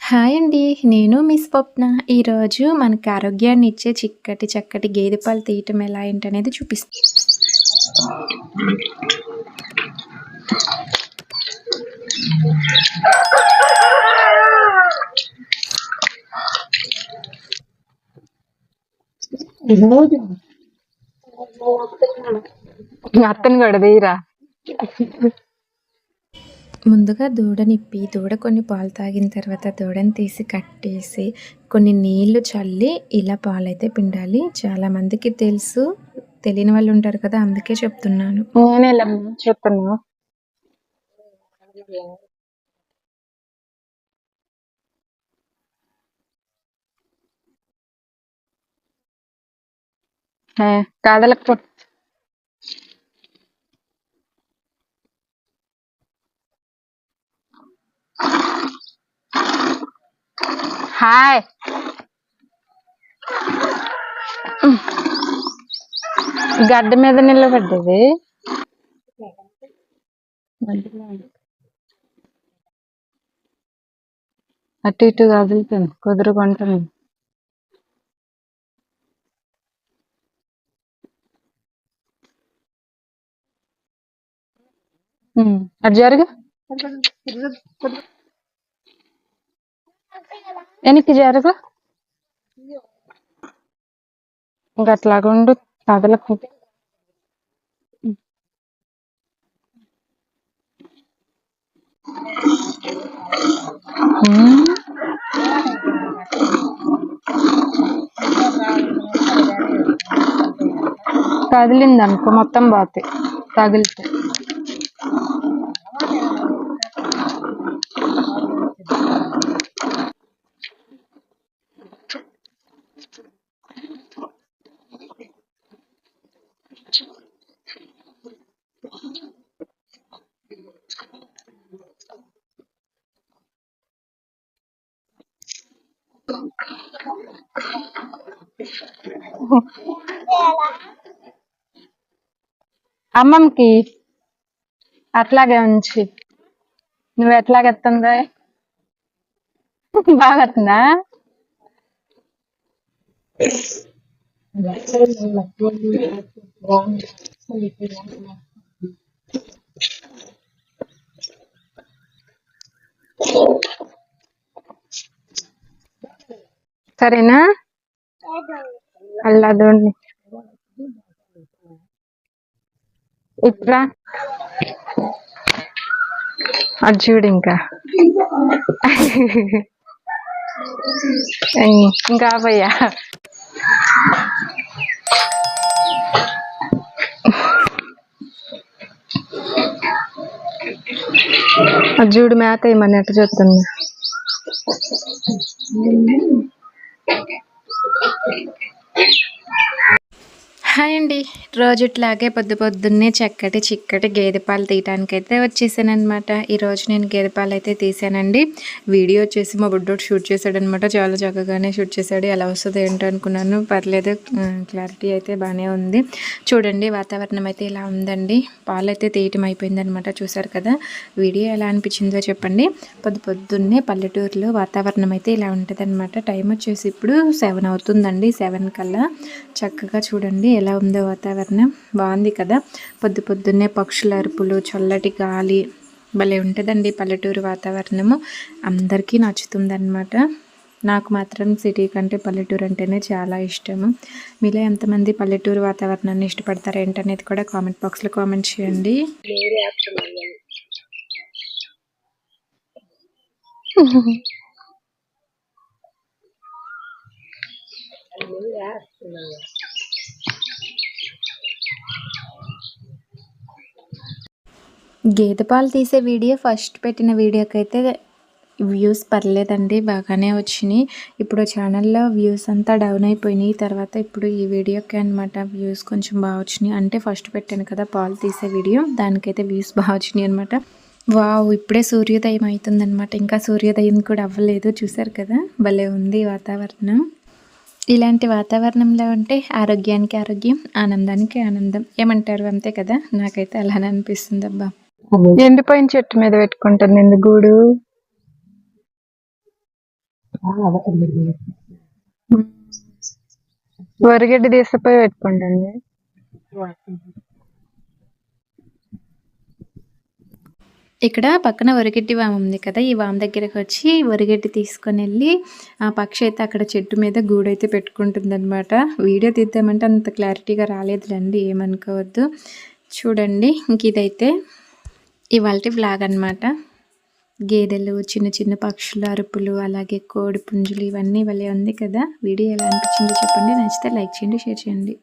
Hi అండి. నేను మీ స్వప్న. ఈరోజు మనకి ఆరోగ్యాన్ని ఇచ్చే చిక్కటి చక్కటి గేదె పాలు తీయటం ఎలా ఏంటనేది చూపిస్తా. అత్తను కూడా తీరా. ముందుగా దూడనిప్పి దూడ కొన్ని పాలు తాగిన తర్వాత దూడని తీసి కట్టేసి కొన్ని నీళ్లు చల్లి ఇలా పాలైతే పిండాలి. చాలా మందికి తెలుసు, తెలియని వాళ్ళు ఉంటారు కదా, అందుకే చెప్తున్నాను. నేనేలమ్మా చెప్తాను. కాదలకు హాయ్ గడ్డ మీద నిలబడ్డది. అటు ఇటు కదులుతుంది, కుదురుకుంటుంది. అటు జరుగు, వెనక్కి జరుగు. ఇంకట్లాగా ఉండు, కదలకు. కదిలింది అనుకో మొత్తం పోతాయి తగిలితే. అమ్మమ్మకి అట్లాగే ఉంచి, నువ్వు ఎట్లాగెత్తుందా బాగా వస్తుందా? సరేనా? అల్లాదోండి ఇట్లా అది చూడు. ఇంకా ఇంకా పోయా అది చూడు, మేత ఏమని ఎట్ట చూస్తుంది. హాయ్ అండి. రోజుట్లాగే పొద్దున్నే చక్కటి చిక్కటి గేదె పాలు తీయటానికైతే వచ్చేసానమాట. ఈరోజు నేను గేదె పాలు అయితే తీసానండి. వీడియో వచ్చేసి మా బుడ్డోడు షూట్ చేశాడనమాట. చాలా చక్కగానే షూట్ చేశాడు. ఎలా వస్తుంది ఏంటో అనుకున్నాను, పర్లేదు, క్లారిటీ అయితే బాగానే ఉంది. చూడండి, వాతావరణం అయితే ఇలా ఉందండి. పాలు అయితే తీయటం అయిపోయిందనమాట. చూసారు కదా. వీడియో ఎలా అనిపించిందో చెప్పండి. పొద్దున్నే పల్లెటూరులో వాతావరణం అయితే ఇలా ఉంటుంది అనమాట. టైం వచ్చేసి ఇప్పుడు 7 అవుతుందండి. 7 కల్లా చక్కగా చూడండి ఎలా ఉందో వాతావరణం. బాగుంది కదా. పొద్దున్నే పక్షుల అరుపులు, చల్లటి గాలి, భలే ఉంటుందండి పల్లెటూరు వాతావరణము. అందరికీ నచ్చుతుందన్నమాట. నాకు మాత్రం సిటీ కంటే పల్లెటూరు అంటేనే చాలా ఇష్టము. మీలో ఎంతమంది పల్లెటూరు వాతావరణాన్ని ఇష్టపడతారు ఏంటనేది కూడా కామెంట్ బాక్స్లో కామెంట్ చేయండి. గేదె పాలు తీసే వీడియో ఫస్ట్ పెట్టిన వీడియోకి అయితే వ్యూస్ పర్లేదండి, బాగానే వచ్చినాయి. ఇప్పుడు ఛానల్లో వ్యూస్ అంతా డౌన్ అయిపోయినాయి. తర్వాత ఇప్పుడు ఈ వీడియోకి అనమాట వ్యూస్ కొంచెం బాగా వచ్చినాయి. అంటే ఫస్ట్ పెట్టాను కదా పాలు తీసే వీడియో, దానికైతే వ్యూస్ బాగా వచ్చినాయి అనమాట. వావ్, ఇప్పుడే సూర్యోదయం అవుతుందనమాట. ఇంకా సూర్యోదయం కూడా అవ్వలేదు. చూసారు కదా, భలే ఉంది వాతావరణం. ఇలాంటి వాతావరణంలో ఉంటే ఆరోగ్యానికి ఆరోగ్యం, ఆనందానికి ఆనందం. ఏమంటారు? అంతే కదా. నాకైతే అలానే అనిపిస్తుంది. అబ్బా, ఎండిపోయిన చెట్టు మీద పెట్టుకుంటుంది గూడు. వరిగడ్డి తీసుకుపోయి పెట్టుకోండి. ఇక్కడ పక్కన వరిగడ్డి వామ ఉంది కదా, ఈ వామ దగ్గరకు వచ్చి వరిగడ్డి తీసుకొని వెళ్ళి ఆ పక్షి అయితే అక్కడ చెట్టు మీద గూడైతే పెట్టుకుంటుందన్నమాట. వీడియో తీద్దామంటే అంత క్లారిటీగా రాలేదులేండి, ఏమనుకోవద్దు. చూడండి, ఇంక ఇదైతే ఇవాల్టి వ్లాగ్ అన్నమాట. గేదెలు, చిన్న చిన్న పక్షులు అరుపులు, అలాగే కోడి పుంజులు, ఇవన్నీ భలే ఉంది కదా. వీడియో ఎలా అనిపించిందో చెప్పండి. నచ్చితే లైక్ చేయండి, షేర్ చేయండి.